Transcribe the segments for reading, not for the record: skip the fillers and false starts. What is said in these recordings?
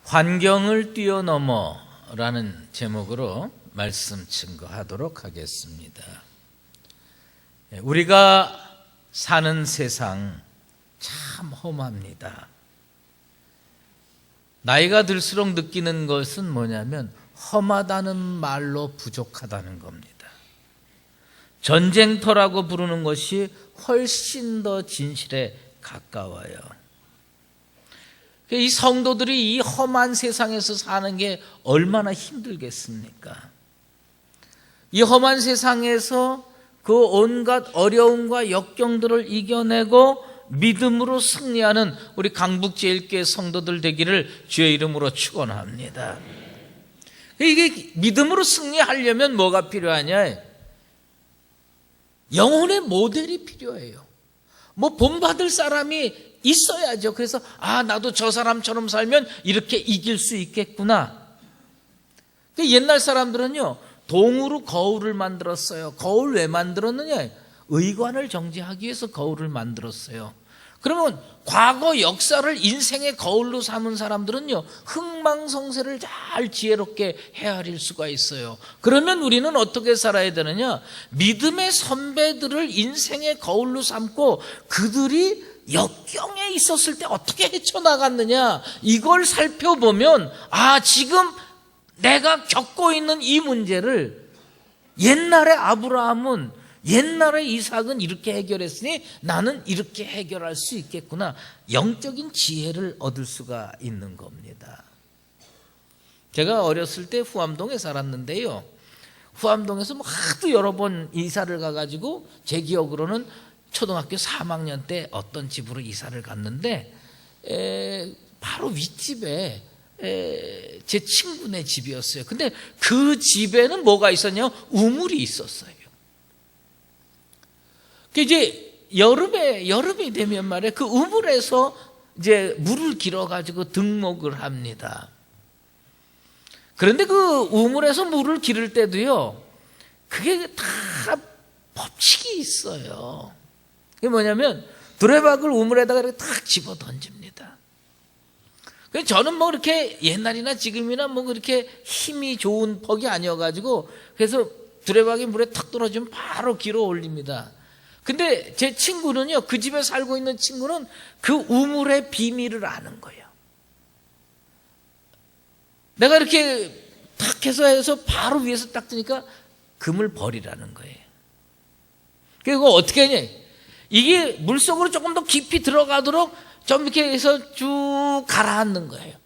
환경을 뛰어넘어라는 제목으로 말씀 증거하도록 하겠습니다. 우리가 사는 세상 참 험합니다. 나이가 들수록 느끼는 것은 뭐냐면 험하다는 말로 부족하다는 겁니다. 전쟁터라고 부르는 것이 훨씬 더 진실에 가까워요. 이 성도들이 이 험한 세상에서 사는 게 얼마나 힘들겠습니까? 이 험한 세상에서 그 온갖 어려움과 역경들을 이겨내고 믿음으로 승리하는 우리 강북제일교회 성도들 되기를 주의 이름으로 축원합니다. 이게 믿음으로 승리하려면 뭐가 필요하냐? 영혼의 모델이 필요해요. 뭐 본받을 사람이 있어야죠. 그래서 나도 저 사람처럼 살면 이렇게 이길 수 있겠구나. 옛날 사람들은요, 동으로 거울을 만들었어요. 거울 왜 만들었느냐? 의관을 정지하기 위해서 거울을 만들었어요. 그러면 과거 역사를 인생의 거울로 삼은 사람들은요, 흥망성쇠를 잘 지혜롭게 헤아릴 수가 있어요. 그러면 우리는 어떻게 살아야 되느냐? 믿음의 선배들을 인생의 거울로 삼고 그들이 역경에 있었을 때 어떻게 헤쳐나갔느냐, 이걸 살펴보면 지금 내가 겪고 있는 이 문제를 옛날에 아브라함은, 옛날에 이삭은 이렇게 해결했으니 나는 이렇게 해결할 수 있겠구나, 영적인 지혜를 얻을 수가 있는 겁니다. 제가 어렸을 때 후암동에 살았는데요, 후암동에서 하도 여러 번 이사를 가가지고 제 기억으로는 초등학교 3학년 때 어떤 집으로 이사를 갔는데 바로 윗집에 제 친구네 집이었어요. 근데 그 집에는 뭐가 있었냐면 우물이 있었어요. 이제 여름이 되면 말이에요, 그 우물에서 이제 물을 길어가지고 등목을 합니다. 그런데 그 우물에서 물을 기를 때도요, 그게 다 법칙이 있어요. 그게 뭐냐면 두레박을 우물에다가 이렇게 탁 집어 던집니다. 저는 뭐 이렇게 옛날이나 지금이나 뭐 그렇게 힘이 좋은 퍽이 아니어가지고, 그래서 두레박이 물에 탁 떨어지면 바로 길어 올립니다. 근데 제 친구는요, 그 집에 살고 있는 친구는 그 우물의 비밀을 아는 거예요. 내가 이렇게 탁 해서 바로 위에서 딱 뜨니까 금을 버리라는 거예요. 그리고 어떻게 하냐, 이게 물속으로 조금 더 깊이 들어가도록 좀 이렇게 해서 쭉 가라앉는 거예요.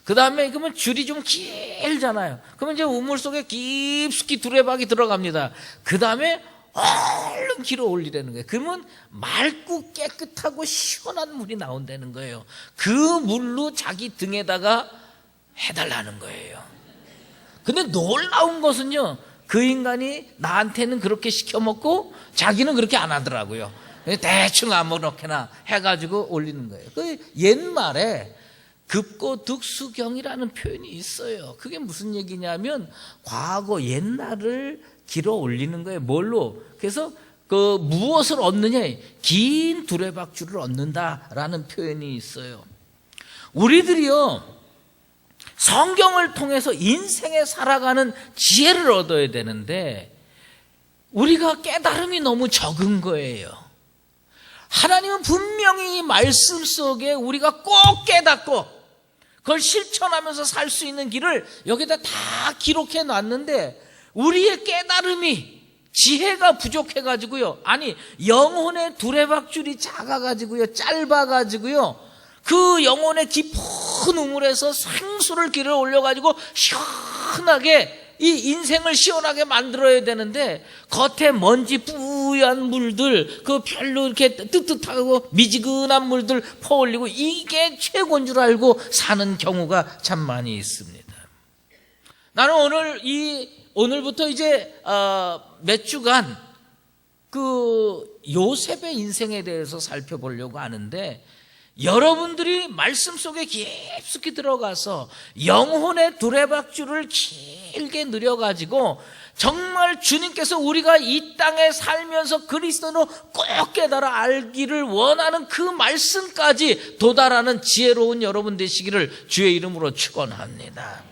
그 다음에 그러면 줄이 좀 길잖아요. 그러면 이제 우물 속에 깊숙이 두레박이 들어갑니다. 그 다음에 얼른 길어 올리라는 거예요. 그러면 맑고 깨끗하고 시원한 물이 나온다는 거예요. 그 물로 자기 등에다가 해달라는 거예요. 근데 놀라운 것은요, 그 인간이 나한테는 그렇게 시켜먹고 자기는 그렇게 안 하더라고요. 대충 아무렇게나 해가지고 올리는 거예요. 그 옛말에 급고득수경이라는 표현이 있어요. 그게 무슨 얘기냐면 과거 옛날을 길어 올리는 거예요. 뭘로? 그래서 그 무엇을 얻느냐? 긴 두레박줄을 얻는다라는 표현이 있어요. 우리들이요, 성경을 통해서 인생에 살아가는 지혜를 얻어야 되는데 우리가 깨달음이 너무 적은 거예요. 하나님은 분명히 말씀 속에 우리가 꼭 깨닫고 그걸 실천하면서 살 수 있는 길을 여기다 다 기록해 놨는데 우리의 깨달음이, 지혜가 부족해가지고요, 영혼의 두레박줄이 작아가지고요, 짧아가지고요, 그 영혼의 깊은 우물에서 생수를 길어 올려가지고 시원하게 이 인생을 시원하게 만들어야 되는데 겉에 먼지 뿌연 물들, 그 별로 이렇게 뜨뜻하고 미지근한 물들 퍼올리고 이게 최고인 줄 알고 사는 경우가 참 많이 있습니다. 나는 오늘부터 이제 몇 주간 그 요셉의 인생에 대해서 살펴보려고 하는데, 여러분들이 말씀 속에 깊숙이 들어가서 영혼의 두레박줄을 길게 누려가지고 정말 주님께서 우리가 이 땅에 살면서 그리스도로 꼭 깨달아 알기를 원하는 그 말씀까지 도달하는 지혜로운 여러분 되시기를 주의 이름으로 축원합니다.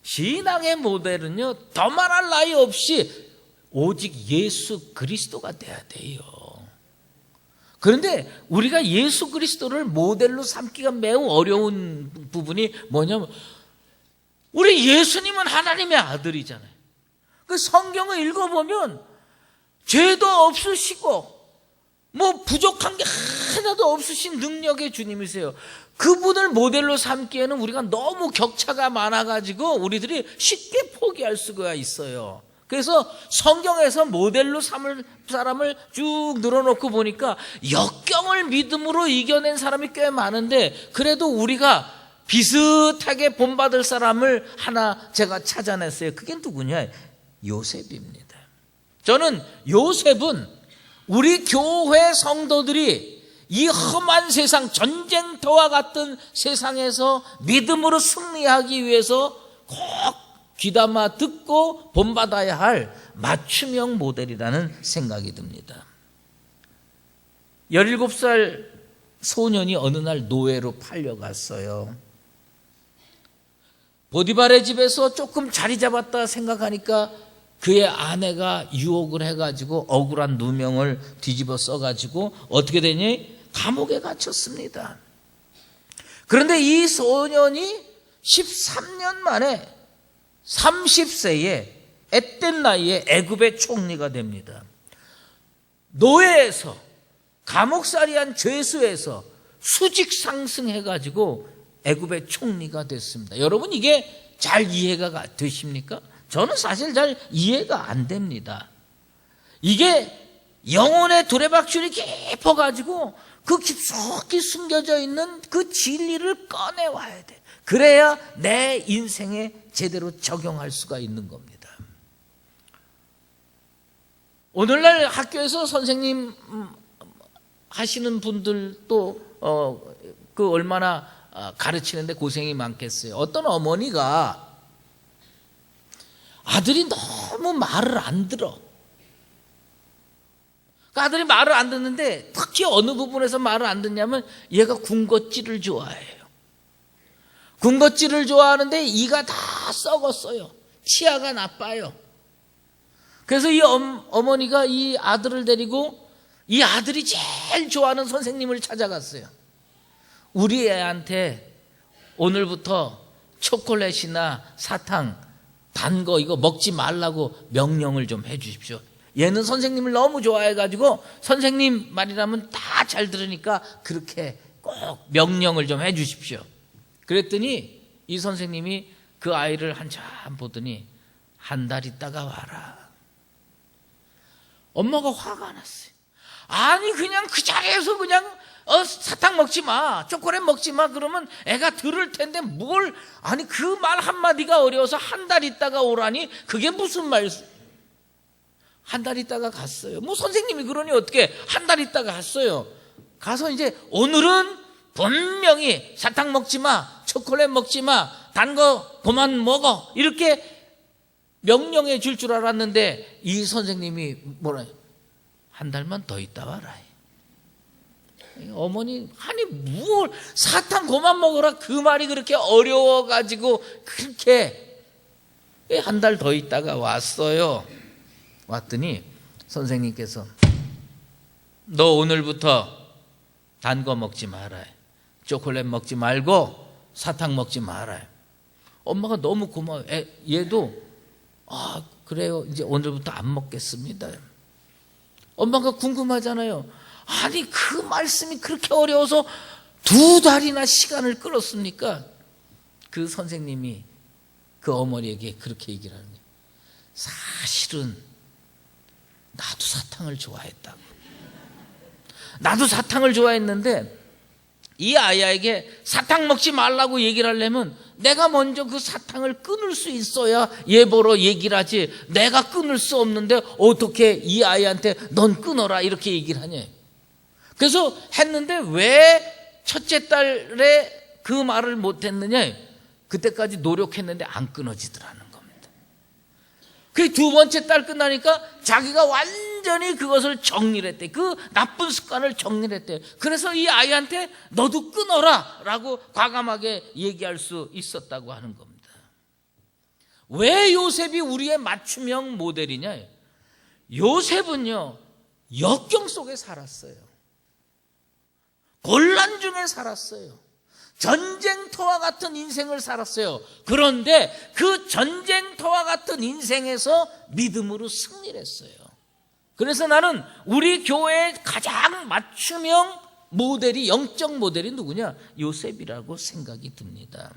신앙의 모델은요, 더 말할 나위 없이 오직 예수 그리스도가 돼야 돼요. 그런데 우리가 예수 그리스도를 모델로 삼기가 매우 어려운 부분이 뭐냐면, 우리 예수님은 하나님의 아들이잖아요. 그 성경을 읽어보면 죄도 없으시고 뭐 부족한 게 하나도 없으신 능력의 주님이세요. 그분을 모델로 삼기에는 우리가 너무 격차가 많아가지고 우리들이 쉽게 포기할 수가 있어요. 그래서 성경에서 모델로 삼을 사람을 쭉 늘어놓고 보니까 역경을 믿음으로 이겨낸 사람이 꽤 많은데, 그래도 우리가 비슷하게 본받을 사람을 하나 제가 찾아냈어요. 그게 누구냐? 요셉입니다. 저는 요셉은 우리 교회 성도들이 이 험한 세상, 전쟁터와 같은 세상에서 믿음으로 승리하기 위해서 꼭 귀담아 듣고 본받아야 할 맞춤형 모델이라는 생각이 듭니다. 17살 소년이 어느 날 노예로 팔려갔어요. 보디발의 집에서 조금 자리 잡았다 생각하니까 그의 아내가 유혹을 해가지고 억울한 누명을 뒤집어 써가지고 어떻게 되니? 감옥에 갇혔습니다. 그런데 이 소년이 13년 만에 30세에 앳된 나이에 애굽의 총리가 됩니다. 노예에서 감옥살이한 죄수에서 수직 상승해가지고 애굽의 총리가 됐습니다. 여러분, 이게 잘 이해가 되십니까? 저는 사실 잘 이해가 안 됩니다. 이게 영혼의 두레박줄이 깊어가지고 그 깊숙이 숨겨져 있는 그 진리를 꺼내와야 돼. 그래야 내 인생에 제대로 적용할 수가 있는 겁니다. 오늘날 학교에서 선생님 하시는 분들도 그 얼마나 가르치는데 고생이 많겠어요. 어떤 어머니가 아들이 너무 말을 안 들어. 그 아들이 말을 안 듣는데 특히 어느 부분에서 말을 안 듣냐면 얘가 군것질을 좋아해요. 군것질을 좋아하는데 이가 다 썩었어요. 치아가 나빠요. 그래서 이 어머니가 이 아들을 데리고 이 아들이 제일 좋아하는 선생님을 찾아갔어요. 우리 애한테 오늘부터 초콜릿이나 사탕, 단 거 이거 먹지 말라고 명령을 좀 해 주십시오. 얘는 선생님을 너무 좋아해가지고 선생님 말이라면 다 잘 들으니까 그렇게 꼭 명령을 좀 해 주십시오. 그랬더니 이 선생님이 그 아이를 한참 보더니 한 달 있다가 와라. 엄마가 화가 났어요. 아니 그냥 그 자리에서 그냥 사탕 먹지 마, 초콜릿 먹지 마 그러면 애가 들을 텐데 뭘, 아니 그 말 한마디가 어려워서 한 달 있다가 오라니 그게 무슨 말. 한 달 있다가 갔어요. 뭐 선생님이 그러니 어떻게 한 달 있다가 갔어요. 가서 이제 오늘은 분명히 사탕 먹지 마, 초콜릿 먹지 마, 단 거 그만 먹어 이렇게 명령해 줄 줄 알았는데 이 선생님이 뭐라, 한 달만 더 있다 와라. 어머니, 아니 뭘 사탕 그만 먹어라 그 말이 그렇게 어려워가지고 그렇게 한 달 더 있다가 왔어요. 왔더니 선생님께서 너 오늘부터 단 거 먹지 마라, 초콜릿 먹지 말고 사탕 먹지 마라. 엄마가 너무 고마워요. 얘도 그래요, 이제 오늘부터 안 먹겠습니다. 엄마가 궁금하잖아요. 아니 그 말씀이 그렇게 어려워서 2달이나 시간을 끌었습니까? 그 선생님이 그 어머니에게 그렇게 얘기를 하는 거예요. 사실은 나도 사탕을 좋아했다고. 나도 사탕을 좋아했는데 이 아이에게 사탕 먹지 말라고 얘기를 하려면 내가 먼저 그 사탕을 끊을 수 있어야 얘 보러 얘기를 하지, 내가 끊을 수 없는데 어떻게 이 아이한테 넌 끊어라 이렇게 얘기를 하냐. 그래서 했는데 왜 첫째 딸에 그 말을 못했느냐. 그때까지 노력했는데 안 끊어지더라는 겁니다. 그 두 번째 달 끝나니까 자기가 완전히 그것을 정리를 했대. 그 나쁜 습관을 정리를 했대. 그래서 이 아이한테 너도 끊어라 라고 과감하게 얘기할 수 있었다고 하는 겁니다. 왜 요셉이 우리의 맞춤형 모델이냐? 요셉은요, 역경 속에 살았어요. 곤란 중에 살았어요. 전쟁터와 같은 인생을 살았어요. 그런데 그 전쟁터와 같은 인생에서 믿음으로 승리를 했어요. 그래서 나는 우리 교회의 가장 맞춤형 모델이, 영적 모델이 누구냐? 요셉이라고 생각이 듭니다.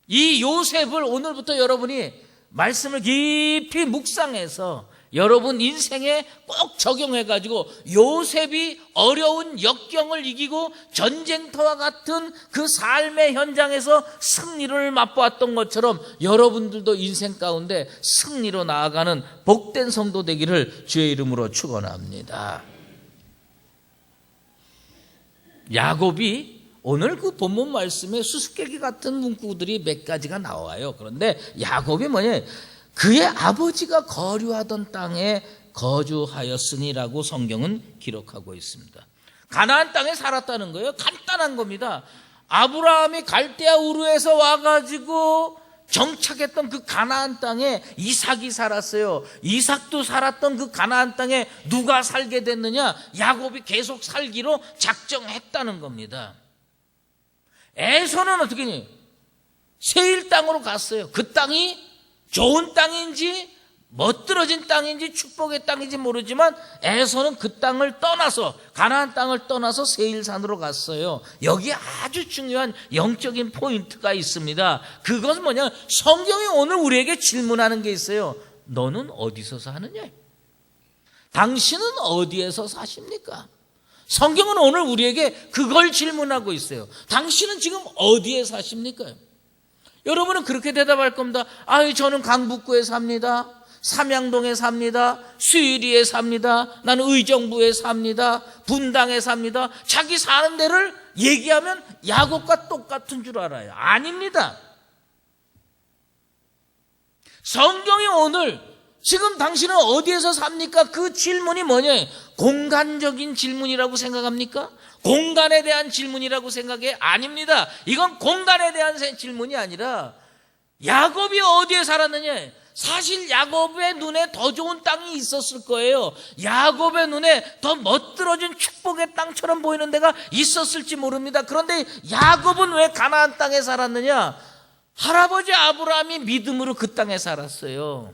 이 요셉을 오늘부터 여러분이 말씀을 깊이 묵상해서 여러분 인생에 꼭 적용해가지고 요셉이 어려운 역경을 이기고 전쟁터와 같은 그 삶의 현장에서 승리를 맛보았던 것처럼 여러분들도 인생 가운데 승리로 나아가는 복된 성도 되기를 주의 이름으로 축원합니다. 야곱이 오늘 그 본문 말씀에 수수께끼 같은 문구들이 몇 가지가 나와요. 그런데 야곱이 뭐냐? 그의 아버지가 거류하던 땅에 거주하였으니라고 성경은 기록하고 있습니다. 가나안 땅에 살았다는 거예요. 간단한 겁니다. 아브라함이 갈대아 우르에서 와가지고 정착했던 그 가나안 땅에 이삭이 살았어요. 이삭도 살았던 그 가나안 땅에 누가 살게 됐느냐? 야곱이 계속 살기로 작정했다는 겁니다. 에서는 어떻게 했냐? 세일 땅으로 갔어요. 그 땅이 좋은 땅인지 멋들어진 땅인지 축복의 땅인지 모르지만 에서는 그 땅을 떠나서, 가나안 땅을 떠나서 세일산으로 갔어요. 여기 아주 중요한 영적인 포인트가 있습니다. 그것은 뭐냐? 성경이 오늘 우리에게 질문하는 게 있어요. 너는 어디서 사느냐? 당신은 어디에서 사십니까? 성경은 오늘 우리에게 그걸 질문하고 있어요. 당신은 지금 어디에 사십니까? 여러분은 그렇게 대답할 겁니다. 저는 강북구에 삽니다. 삼양동에 삽니다. 수유리에 삽니다. 나는 의정부에 삽니다. 분당에 삽니다. 자기 사는 데를 얘기하면 야곱과 똑같은 줄 알아요. 아닙니다. 성경이 오늘 지금 당신은 어디에서 삽니까? 그 질문이 뭐냐? 공간적인 질문이라고 생각합니까? 공간에 대한 질문이라고 생각해? 아닙니다. 이건 공간에 대한 질문이 아니라 야곱이 어디에 살았느냐? 사실 야곱의 눈에 더 좋은 땅이 있었을 거예요. 야곱의 눈에 더 멋들어진 축복의 땅처럼 보이는 데가 있었을지 모릅니다. 그런데 야곱은 왜 가나안 땅에 살았느냐? 할아버지 아브라함이 믿음으로 그 땅에 살았어요.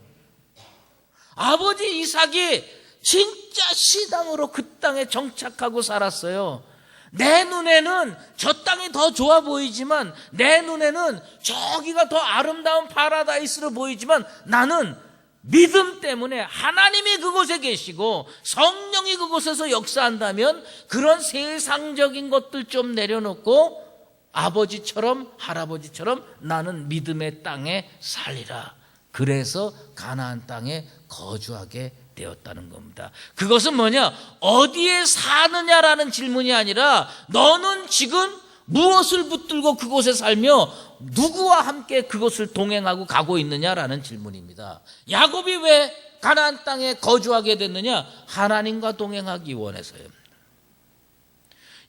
아버지 이삭이 진짜 시당으로 그 땅에 정착하고 살았어요. 내 눈에는 저 땅이 더 좋아 보이지만, 내 눈에는 저기가 더 아름다운 파라다이스로 보이지만, 나는 믿음 때문에 하나님이 그곳에 계시고 성령이 그곳에서 역사한다면 그런 세상적인 것들 좀 내려놓고 아버지처럼 할아버지처럼 나는 믿음의 땅에 살리라. 그래서 가나안 땅에 거주하게 되었다는 겁니다. 그것은 뭐냐? 어디에 사느냐라는 질문이 아니라 너는 지금 무엇을 붙들고 그곳에 살며 누구와 함께 그곳을 동행하고 가고 있느냐라는 질문입니다. 야곱이 왜 가나안 땅에 거주하게 됐느냐? 하나님과 동행하기 원해서요.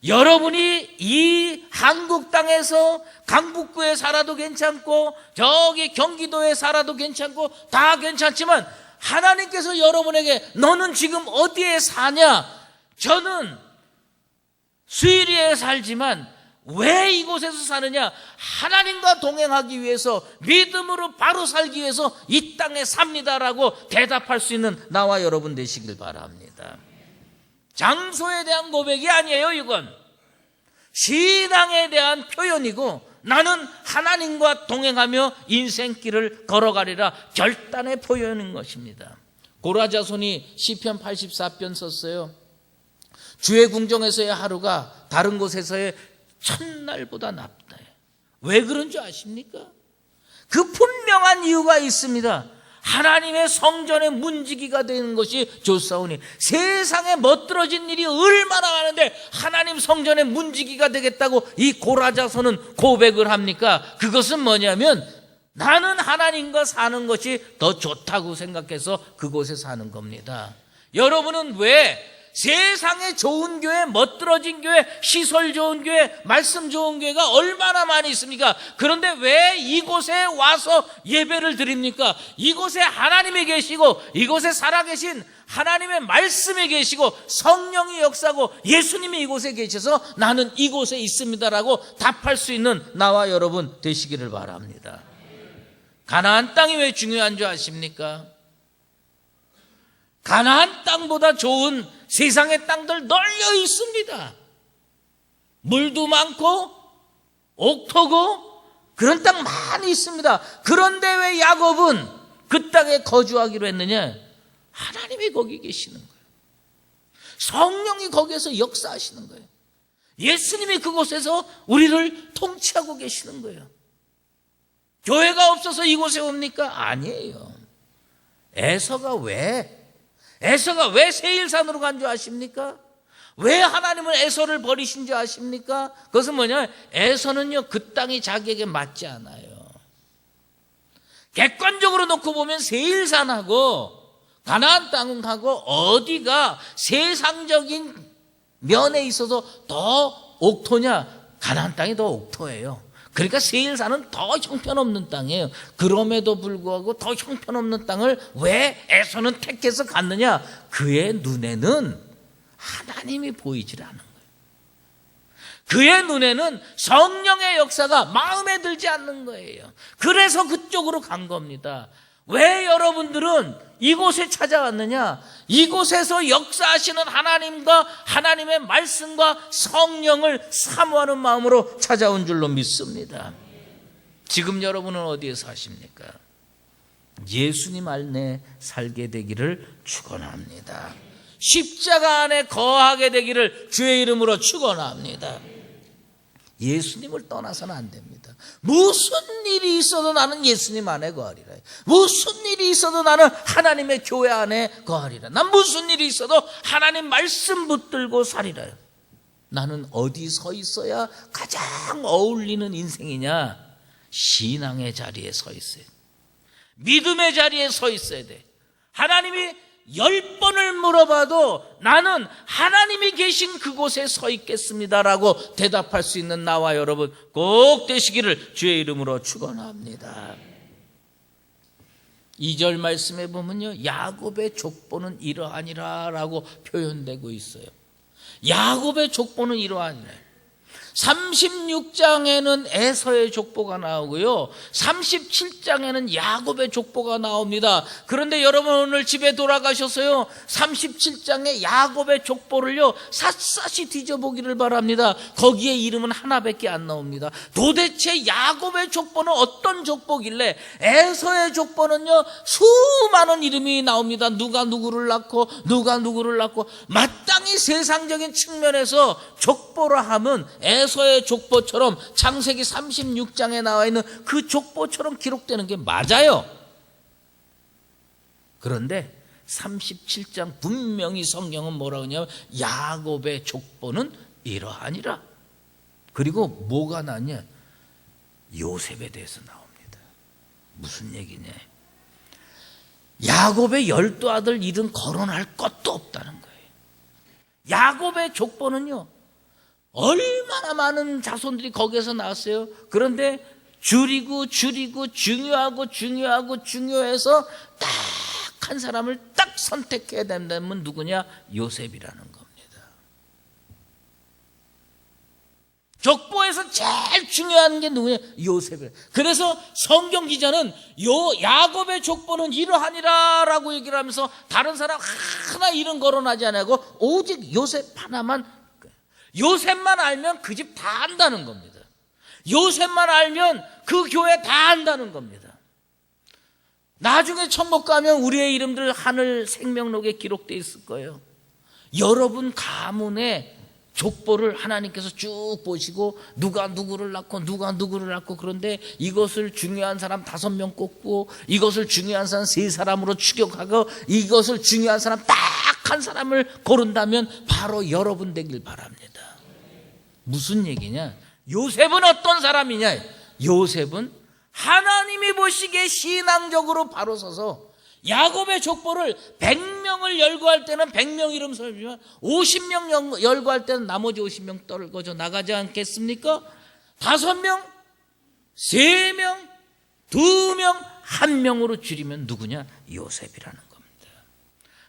여러분이 이 한국 땅에서 강북구에 살아도 괜찮고 저기 경기도에 살아도 괜찮고 다 괜찮지만 하나님께서 여러분에게 너는 지금 어디에 사냐? 저는 수일이에 살지만 왜 이곳에서 사느냐? 하나님과 동행하기 위해서, 믿음으로 바로 살기 위해서 이 땅에 삽니다라고 대답할 수 있는 나와 여러분 되시길 바랍니다. 장소에 대한 고백이 아니에요. 이건 신앙에 대한 표현이고 나는 하나님과 동행하며 인생길을 걸어가리라 결단의 표현인 것입니다. 고라자손이 시편 84편 썼어요. 주의 궁정에서의 하루가 다른 곳에서의 첫날보다 낫다. 왜 그런 줄 아십니까? 그 분명한 이유가 있습니다. 하나님의 성전의 문지기가 되는 것이 좋사오니, 세상에 멋들어진 일이 얼마나 많은데 하나님 성전의 문지기가 되겠다고 이 고라자손은 고백을 합니까? 그것은 뭐냐면 나는 하나님과 사는 것이 더 좋다고 생각해서 그곳에 사는 겁니다. 여러분은 왜 세상에 좋은 교회, 멋들어진 교회, 시설 좋은 교회, 말씀 좋은 교회가 얼마나 많이 있습니까? 그런데 왜 이곳에 와서 예배를 드립니까? 이곳에 하나님이 계시고 이곳에 살아계신 하나님의 말씀이 계시고 성령이 역사하고 예수님이 이곳에 계셔서 나는 이곳에 있습니다라고 답할 수 있는 나와 여러분 되시기를 바랍니다. 가나안 땅이 왜 중요한 줄 아십니까? 가나안 땅보다 좋은 세상의 땅들 널려 있습니다. 물도 많고 옥토고 그런 땅 많이 있습니다. 그런데 왜 야곱은 그 땅에 거주하기로 했느냐? 하나님이 거기 계시는 거예요. 성령이 거기에서 역사하시는 거예요. 예수님이 그곳에서 우리를 통치하고 계시는 거예요. 교회가 없어서 이곳에 옵니까? 아니에요. 에서가 왜 세일산으로 간 줄 아십니까? 왜 하나님은 에서를 버리신 줄 아십니까? 그것은 뭐냐? 에서는요, 그 땅이 자기에게 맞지 않아요. 객관적으로 놓고 보면 세일산하고 가나안 땅하고 어디가 세상적인 면에 있어서 더 옥토냐? 가나안 땅이 더 옥토예요. 그러니까 세일산은 더 형편없는 땅이에요. 그럼에도 불구하고 더 형편없는 땅을 왜 에서는 택해서 갔느냐? 그의 눈에는 하나님이 보이질 않은 거예요. 그의 눈에는 성령의 역사가 마음에 들지 않는 거예요. 그래서 그쪽으로 간 겁니다. 왜 여러분들은 이곳에 찾아왔느냐? 이곳에서 역사하시는 하나님과 하나님의 말씀과 성령을 사모하는 마음으로 찾아온 줄로 믿습니다. 지금 여러분은 어디에 사십니까? 예수님 안에 살게 되기를 축원합니다. 십자가 안에 거하게 되기를 주의 이름으로 축원합니다. 예수님을 떠나서는 안 됩니다. 무슨 일이 있어도 나는 예수님 안에 거하리라. 무슨 일이 있어도 나는 하나님의 교회 안에 거하리라. 난 무슨 일이 있어도 하나님 말씀 붙들고 살리라. 나는 어디 서 있어야 가장 어울리는 인생이냐? 신앙의 자리에 서 있어야 돼. 믿음의 자리에 서 있어야 돼. 하나님이 10번을 물어봐도 나는 하나님이 계신 그곳에 서 있겠습니다라고 대답할 수 있는 나와 여러분 꼭 되시기를 주의 이름으로 축원합니다. 2절 말씀에 보면요, 야곱의 족보는 이러하니라 라고 표현되고 있어요. 야곱의 족보는 이러하니라. 36장에는 에서의 족보가 나오고요, 37장에는 야곱의 족보가 나옵니다. 그런데 여러분 오늘 집에 돌아가셔서요, 37장의 야곱의 족보를요 샅샅이 뒤져보기를 바랍니다. 거기에 이름은 하나밖에 안 나옵니다. 도대체 야곱의 족보는 어떤 족보길래 에서의 족보는요 수많은 이름이 나옵니다. 누가 누구를 낳고 누가 누구를 낳고. 마땅히 세상적인 측면에서 족보라 하면 에서의 족보처럼 창세기 36장에 나와 있는 그 족보처럼 기록되는 게 맞아요. 그런데 37장 분명히 성경은 뭐라고 하냐면 야곱의 족보는 이러하니라. 그리고 뭐가 나냐? 요셉에 대해서 나옵니다. 무슨 얘기냐? 야곱의 12아들 이름 거론할 것도 없다는 거예요. 야곱의 족보는요 얼마나 많은 자손들이 거기에서 나왔어요. 그런데 줄이고 중요해서 딱 한 사람을 딱 선택해야 된다면 누구냐? 요셉이라는 겁니다. 족보에서 제일 중요한 게 누구냐? 요셉이에요. 그래서 성경 기자는 야곱의 족보는 이러하니라 라고 얘기를 하면서 다른 사람 하나 이름 거론하지 않고 오직 요셉 하나만, 요셉만 알면 그 집 다 안다는 겁니다. 요셉만 알면 그 교회 다 안다는 겁니다. 나중에 천국 가면 우리의 이름들 하늘 생명록에 기록되어 있을 거예요. 여러분 가문의 족보를 하나님께서 쭉 보시고 누가 누구를 낳고 그런데 이것을 중요한 사람 5명 꼽고 이것을 중요한 사람 3사람으로 추격하고 이것을 중요한 사람 딱 한 사람을 고른다면 바로 여러분 되길 바랍니다. 무슨 얘기냐? 요셉은 어떤 사람이냐? 요셉은 하나님이 보시기에 신앙적으로 바로 서서 야곱의 족보를 100명을 열거할 때는 100명 이름 설지만 50명 열거할 때는 나머지 50명 떨궈져 나가지 않겠습니까? 5명, 3명, 2명, 1명으로 줄이면 누구냐? 요셉이라는 겁니다.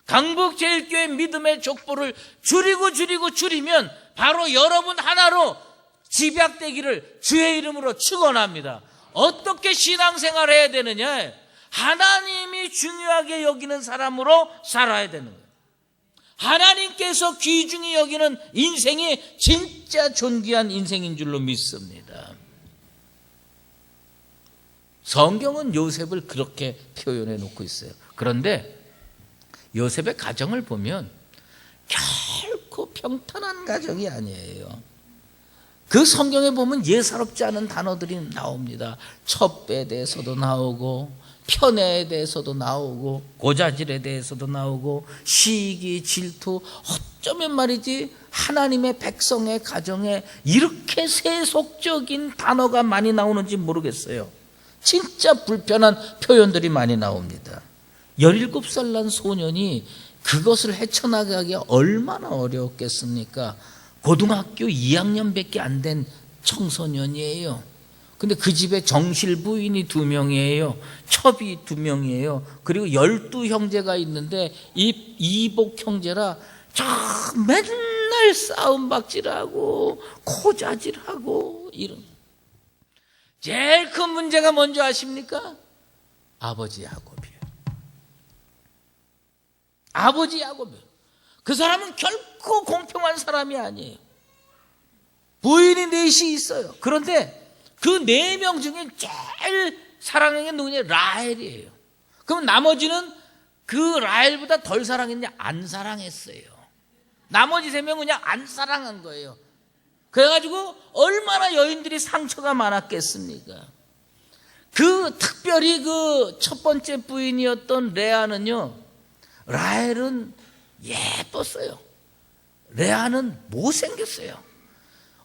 강북제일교회 믿음의 족보를 줄이면 바로 여러분 하나로 집약되기를 주의 이름으로 축원합니다. 어떻게 신앙생활을 해야 되느냐? 하나님이 중요하게 여기는 사람으로 살아야 되는 거예요. 하나님께서 귀중히 여기는 인생이 진짜 존귀한 인생인 줄로 믿습니다. 성경은 요셉을 그렇게 표현해 놓고 있어요. 그런데 요셉의 가정을 보면 결코 평탄한 가정이 아니에요. 그 성경에 보면 예사롭지 않은 단어들이 나옵니다. 첩배에 대해서도 나오고 편애에 대해서도 나오고 고자질에 대해서도 나오고 시기, 질투, 어쩌면 말이지 하나님의 백성의 가정에 이렇게 세속적인 단어가 많이 나오는지 모르겠어요. 진짜 불편한 표현들이 많이 나옵니다. 17살 난 소년이 그것을 헤쳐나가기 얼마나 어려웠겠습니까? 고등학교 2학년밖에 안 된 청소년이에요. 근데 그 집에 정실 부인이 2명이에요. 첩이 2명이에요. 그리고 12형제가 있는데 이 이복 형제라 맨날 싸움박질하고 코자질하고 이런. 제일 큰 문제가 뭔지 아십니까? 아버지 야곱이에요. 아버지 야곱이에요. 그 사람은 결코 공평한 사람이 아니에요. 부인이 4이 있어요. 그런데 그 4명 중에 제일 사랑하는 게 누구냐? 라헬이에요. 그럼 나머지는 그 라헬보다 덜 사랑했냐? 안 사랑했어요. 나머지 3명은 그냥 안 사랑한 거예요. 그래가지고 얼마나 여인들이 상처가 많았겠습니까? 특별히 그 첫 번째 부인이었던 레아는요, 라헬은 예뻤어요. 레아는 못생겼어요.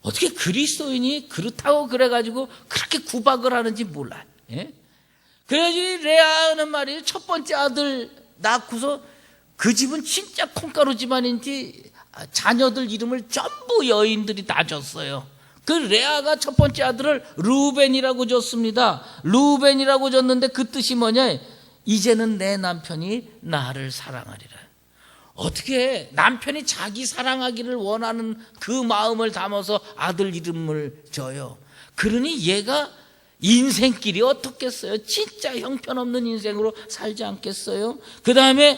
어떻게 그리스도인이 그렇다고 그래가지고 그렇게 구박을 하는지 몰라요. 예? 그래야지 레아는 말이에요. 첫 번째 아들 낳고서 그 집은 진짜 콩가루 집안인지 자녀들 이름을 전부 여인들이 다 줬어요. 그 레아가 첫 번째 아들을 루벤이라고 줬습니다. 루벤이라고 줬는데 그 뜻이 뭐냐? 이제는 내 남편이 나를 사랑하리라. 어떻게 남편이 자기 사랑하기를 원하는 그 마음을 담아서 아들 이름을 줘요. 그러니 얘가 인생길이 어떻겠어요? 진짜 형편없는 인생으로 살지 않겠어요? 그 다음에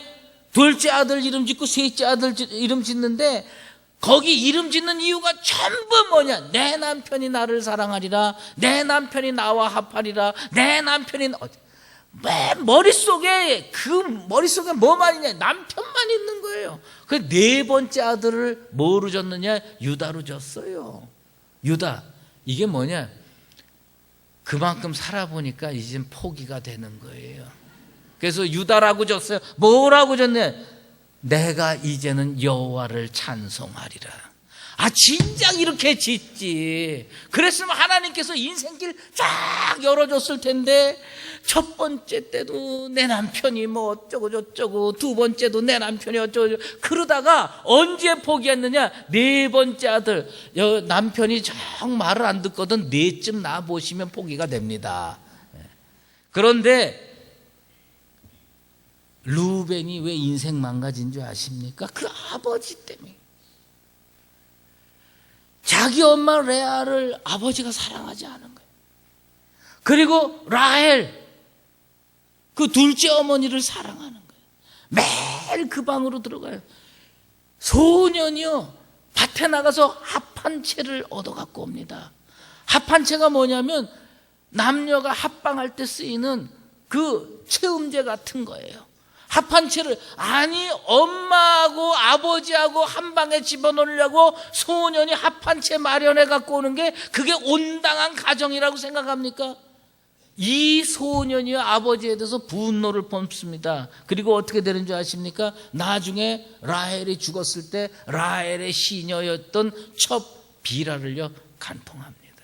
둘째 아들 이름 짓고 셋째 아들 이름 짓는데 거기 이름 짓는 이유가 전부 뭐냐? 내 남편이 나를 사랑하리라. 내 남편이 나와 합하리라. 내 남편이 머릿속에 뭐만 있냐? 남편만 있는 거예요. 그 4번째 아들을 뭐로 줬느냐? 유다로 줬어요. 유다. 이게 뭐냐? 그만큼 살아보니까 이젠 포기가 되는 거예요. 그래서 유다라고 줬어요. 뭐라고 줬냐? 내가 이제는 여호와를 찬송하리라. 진작 이렇게 짓지. 그랬으면 하나님께서 인생길 쫙 열어줬을 텐데 첫 번째 때도 내 남편이 뭐 어쩌고 저쩌고 2번째도 내 남편이 어쩌고 저쩌고 그러다가 언제 포기했느냐? 4번째 아들 남편이 정 말을 안 듣거든 4쯤 낳아보시면 포기가 됩니다. 그런데 루벤이 왜 인생 망가진 줄 아십니까? 그 아버지 때문에. 자기 엄마 레아를 아버지가 사랑하지 않은 거예요. 그리고 라헬 그 둘째 어머니를 사랑하는 거예요. 매일 그 방으로 들어가요. 소년이요 밭에 나가서 합판채를 얻어갖고 옵니다. 합판채가 뭐냐면 남녀가 합방할 때 쓰이는 그 체음제 같은 거예요. 합판채를 엄마하고 아버지하고 한 방에 집어넣으려고 소년이 합판채 마련해 갖고 오는 게 그게 온당한 가정이라고 생각합니까? 이 소년이 아버지에 대해서 분노를 품습니다. 그리고 어떻게 되는 줄 아십니까? 나중에 라헬이 죽었을 때 라헬의 시녀였던 첩 비라를요 간통합니다.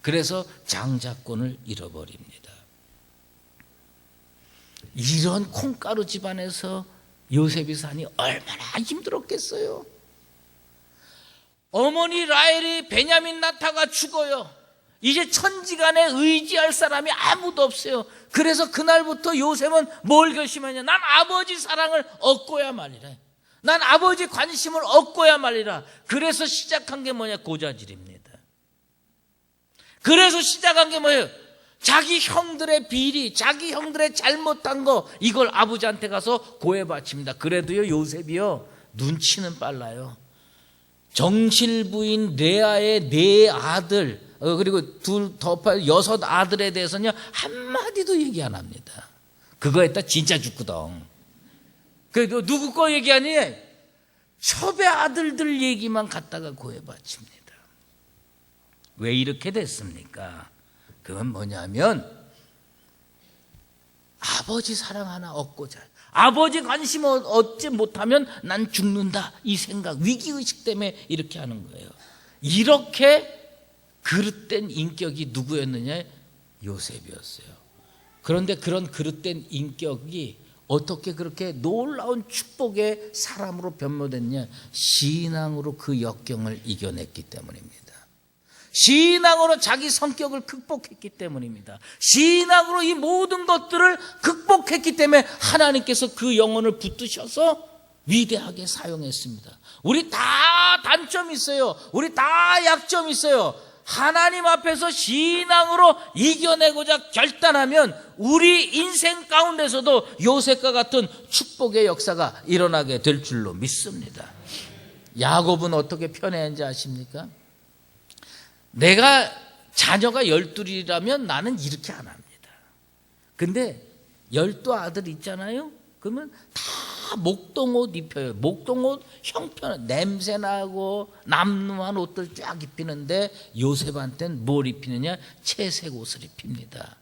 그래서 장자권을 잃어버립니다. 이런 콩가루 집안에서 요셉이 사니 얼마나 힘들었겠어요. 어머니 라헬이 베냐민 낳다가 죽어요. 이제 천지간에 의지할 사람이 아무도 없어요. 그래서 그날부터 요셉은 뭘 결심하냐? 난 아버지 사랑을 얻고야 말이라. 난 아버지 관심을 얻고야 말이라. 그래서 시작한 게 뭐냐? 고자질입니다. 그래서 시작한 게 뭐예요? 자기 형들의 비리, 자기 형들의 잘못한 거, 이걸 아버지한테 가서 고해 바칩니다. 그래도요, 요셉이요, 눈치는 빨라요. 정실부인 레아의 4아들, 그리고 둘 더 여섯 아들에 대해서는요, 한마디도 얘기 안 합니다. 그거 했다 진짜 죽거든. 그 누구 거 얘기하니? 첩의 아들들 얘기만 갖다가 고해 바칩니다. 왜 이렇게 됐습니까? 그건 뭐냐면 아버지 사랑 하나 얻고자, 아버지 관심 얻지 못하면 난 죽는다, 이 생각, 위기의식 때문에 이렇게 하는 거예요. 이렇게 그릇된 인격이 누구였느냐? 요셉이었어요. 그런데 그런 그릇된 인격이 어떻게 그렇게 놀라운 축복의 사람으로 변모됐냐? 신앙으로 그 역경을 이겨냈기 때문입니다. 신앙으로 자기 성격을 극복했기 때문입니다. 신앙으로 이 모든 것들을 극복했기 때문에 하나님께서 그 영혼을 붙드셔서 위대하게 사용했습니다. 우리 다 단점이 있어요. 우리 다 약점이 있어요. 하나님 앞에서 신앙으로 이겨내고자 결단하면 우리 인생 가운데서도 요셉과 같은 축복의 역사가 일어나게 될 줄로 믿습니다. 야곱은 어떻게 편애한지 아십니까? 내가 자녀가 12이라면 나는 이렇게 안 합니다. 근데 12아들 있잖아요. 그러면 다 목동옷 입혀요. 목동옷 형편, 냄새나고 남루한 옷들 쫙 입히는데 요셉한테는 뭘 입히느냐? 채색 옷을 입힙니다.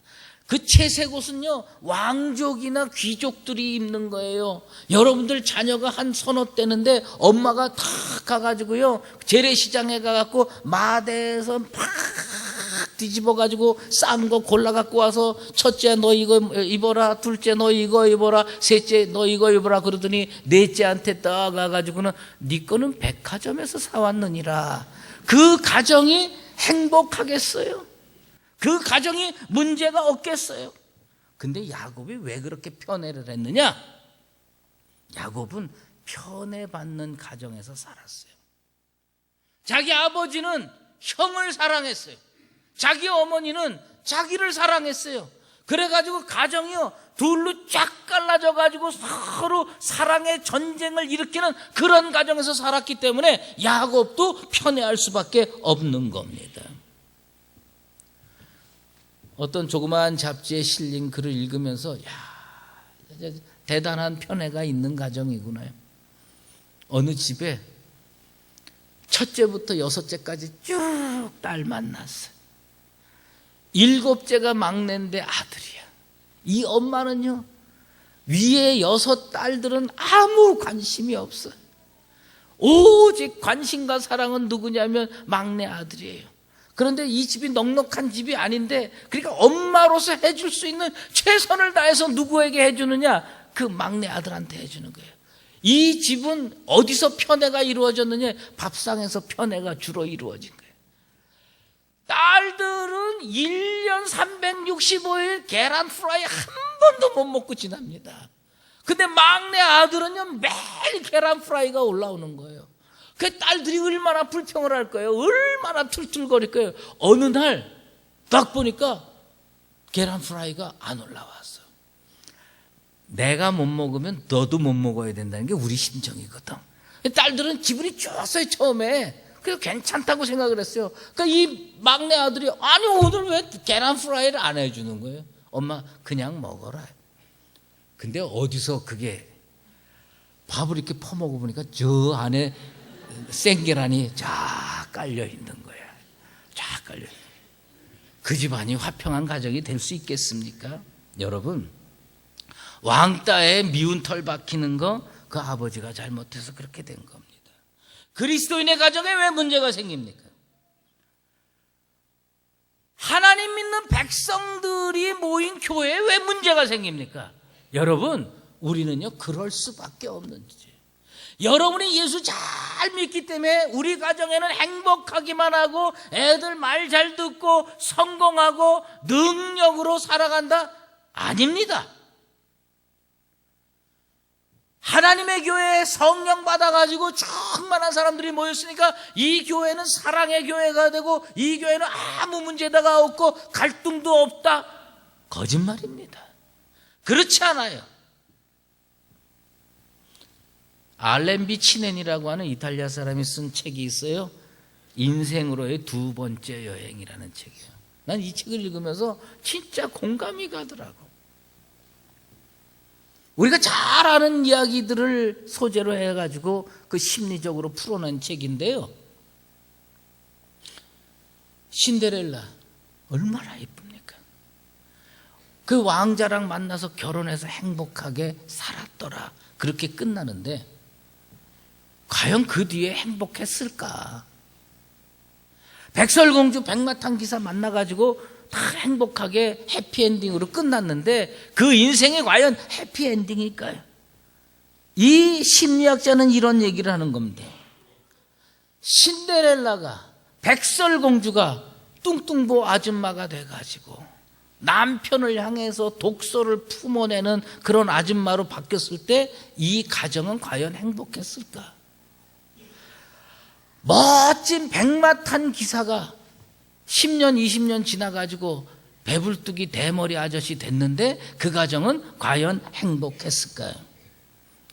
그 채색 옷은요, 왕족이나 귀족들이 입는 거예요. 여러분들 자녀가 한 서너 때는데 엄마가 탁 가가지고요, 재래시장에 가갖고 마대에서 팍 뒤집어가지고 싼 거 골라갖고 와서 첫째 너 이거 입어라, 둘째 너 이거 입어라, 셋째 너 이거 입어라 그러더니 넷째한테 떠가가지고는 네 거는 백화점에서 사왔느니라. 그 가정이 행복하겠어요? 그 가정이 문제가 없겠어요? 근데 야곱이 왜 그렇게 편애를 했느냐? 야곱은 편애받는 가정에서 살았어요. 자기 아버지는 형을 사랑했어요. 자기 어머니는 자기를 사랑했어요. 그래가지고 가정이요, 둘로 쫙 갈라져가지고 서로 사랑의 전쟁을 일으키는 그런 가정에서 살았기 때문에 야곱도 편애할 수밖에 없는 겁니다. 어떤 조그마한 잡지에 실린 글을 읽으면서 야, 대단한 편애가 있는 가정이구나. 어느 집에 첫째부터 여섯째까지 쭉 딸 만났어요. 7째가 막내인데 아들이야. 이 엄마는요, 위에 6 딸들은 아무 관심이 없어요. 오직 관심과 사랑은 누구냐면 막내 아들이에요. 그런데 이 집이 넉넉한 집이 아닌데, 그러니까 엄마로서 해줄 수 있는 최선을 다해서 누구에게 해주느냐? 그 막내 아들한테 해주는 거예요. 이 집은 어디서 편애가 이루어졌느냐? 밥상에서 편애가 주로 이루어진 거예요. 딸들은 1년 365일 계란 프라이 한 번도 못 먹고 지납니다. 근데 막내 아들은요, 매일 계란 프라이가 올라오는 거예요. 그 딸들이 얼마나 불평을 할 거예요. 얼마나 툴툴거릴 거예요. 어느 날 딱 보니까 계란 프라이가 안 올라왔어. 내가 못 먹으면 너도 못 먹어야 된다는 게 우리 심정이거든. 딸들은 기분이 좋았어요, 처음에. 그래서 괜찮다고 생각을 했어요. 그러니까 이 막내 아들이 아니 오늘 왜 계란 프라이를 안 해주는 거예요? 엄마 그냥 먹어라. 근데 어디서 그게 밥을 이렇게 퍼먹어 보니까 저 안에 생계란이 쫙 깔려 있는 거야. 쫙 깔려. 그 집안이 화평한 가정이 될 수 있겠습니까? 여러분, 왕따에 미운 털 박히는 거 그 아버지가 잘못해서 그렇게 된 겁니다. 그리스도인의 가정에 왜 문제가 생깁니까? 하나님 믿는 백성들이 모인 교회에 왜 문제가 생깁니까? 여러분, 우리는요 그럴 수밖에 없는 거지. 여러분이 예수 잘 믿기 때문에 우리 가정에는 행복하기만 하고 애들 말 잘 듣고 성공하고 능력으로 살아간다? 아닙니다. 하나님의 교회에 성령 받아가지고 충만한 사람들이 모였으니까 이 교회는 사랑의 교회가 되고 이 교회는 아무 문제가 없고 갈등도 없다. 거짓말입니다. 그렇지 않아요. 알렌비 치넨이라고 하는 이탈리아 사람이 쓴 책이 있어요. 인생으로의 두 번째 여행이라는 책이에요. 난 이 책을 읽으면서 진짜 공감이 가더라고. 우리가 잘 아는 이야기들을 소재로 해가지고 그 심리적으로 풀어낸 책인데요. 신데렐라 얼마나 예쁩니까? 그 왕자랑 만나서 결혼해서 행복하게 살았더라. 그렇게 끝나는데 과연 그 뒤에 행복했을까? 백설공주 백마탄 기사 만나가지고 다 행복하게 해피엔딩으로 끝났는데 그 인생이 과연 해피엔딩일까요? 이 심리학자는 이런 얘기를 하는 겁니다. 신데렐라가 백설공주가 뚱뚱보 아줌마가 돼가지고 남편을 향해서 독소를 품어내는 그런 아줌마로 바뀌었을 때 이 가정은 과연 행복했을까? 멋진 백마탄 기사가 10년 20년 지나가지고 배불뚝이 대머리 아저씨 됐는데 그 가정은 과연 행복했을까요?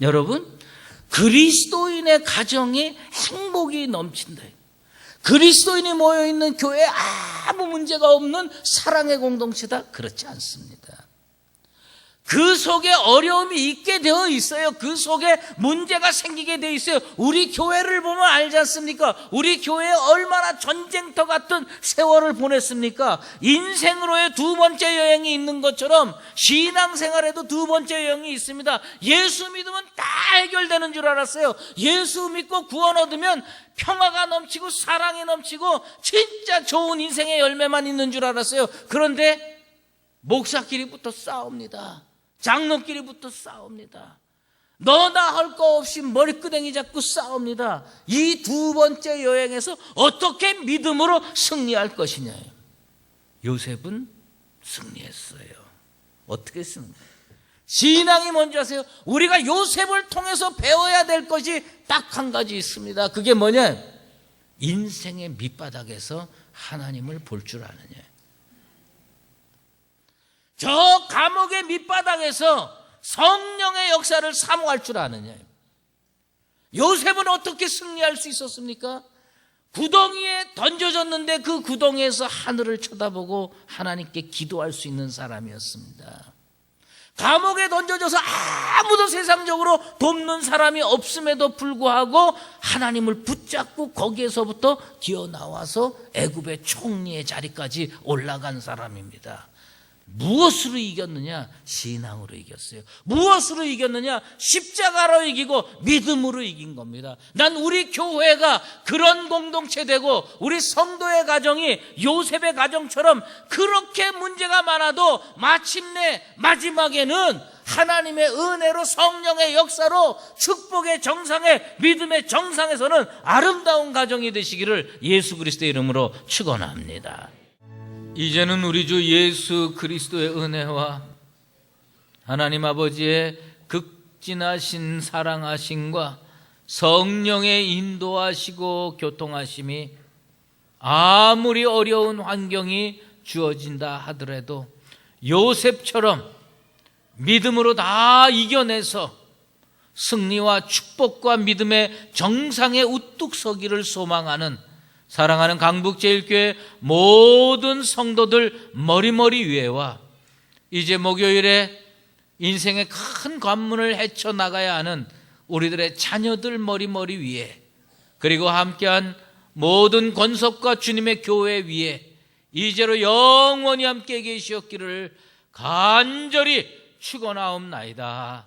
여러분, 그리스도인의 가정이 행복이 넘친다. 그리스도인이 모여있는 교회에 아무 문제가 없는 사랑의 공동체다? 그렇지 않습니다. 그 속에 어려움이 있게 되어 있어요. 그 속에 문제가 생기게 되어 있어요. 우리 교회를 보면 알지 않습니까? 우리 교회에 얼마나 전쟁터 같은 세월을 보냈습니까? 인생으로의 두 번째 여행이 있는 것처럼 신앙생활에도 두 번째 여행이 있습니다. 예수 믿으면 다 해결되는 줄 알았어요. 예수 믿고 구원 얻으면 평화가 넘치고 사랑이 넘치고 진짜 좋은 인생의 열매만 있는 줄 알았어요. 그런데 목사끼리부터 싸웁니다. 장로끼리부터 싸웁니다. 너나 할 거 없이 머리끄댕이 잡고 싸웁니다. 이 두 번째 여행에서 어떻게 믿음으로 승리할 것이냐. 요셉은 승리했어요. 어떻게 승리해요? 신앙이 뭔지 아세요? 우리가 요셉을 통해서 배워야 될 것이 딱 한 가지 있습니다. 그게 뭐냐? 인생의 밑바닥에서 하나님을 볼 줄 아느냐. 저 감옥의 밑바닥에서 성령의 역사를 사모할 줄 아느냐. 요셉은 어떻게 승리할 수 있었습니까? 구덩이에 던져졌는데 그 구덩이에서 하늘을 쳐다보고 하나님께 기도할 수 있는 사람이었습니다. 감옥에 던져져서 아무도 세상적으로 돕는 사람이 없음에도 불구하고 하나님을 붙잡고 거기에서부터 기어나와서 애굽의 총리의 자리까지 올라간 사람입니다. 무엇으로 이겼느냐? 신앙으로 이겼어요. 무엇으로 이겼느냐? 십자가로 이기고 믿음으로 이긴 겁니다. 난 우리 교회가 그런 공동체 되고 우리 성도의 가정이 요셉의 가정처럼 그렇게 문제가 많아도 마침내 마지막에는 하나님의 은혜로 성령의 역사로 축복의 정상에 믿음의 정상에서는 아름다운 가정이 되시기를 예수 그리스도의 이름으로 축원합니다. 이제는 우리 주 예수 그리스도의 은혜와 하나님 아버지의 극진하신 사랑하심과 성령의 인도하시고 교통하심이 아무리 어려운 환경이 주어진다 하더라도 요셉처럼 믿음으로 다 이겨내서 승리와 축복과 믿음의 정상에 우뚝 서기를 소망하는 사랑하는 강북제일교회 모든 성도들 머리머리 위에와 이제 목요일에 인생의 큰 관문을 헤쳐나가야 하는 우리들의 자녀들 머리머리 위에 그리고 함께한 모든 권속과 주님의 교회 위에 이제로 영원히 함께 계시었기를 간절히 축원하옵나이다.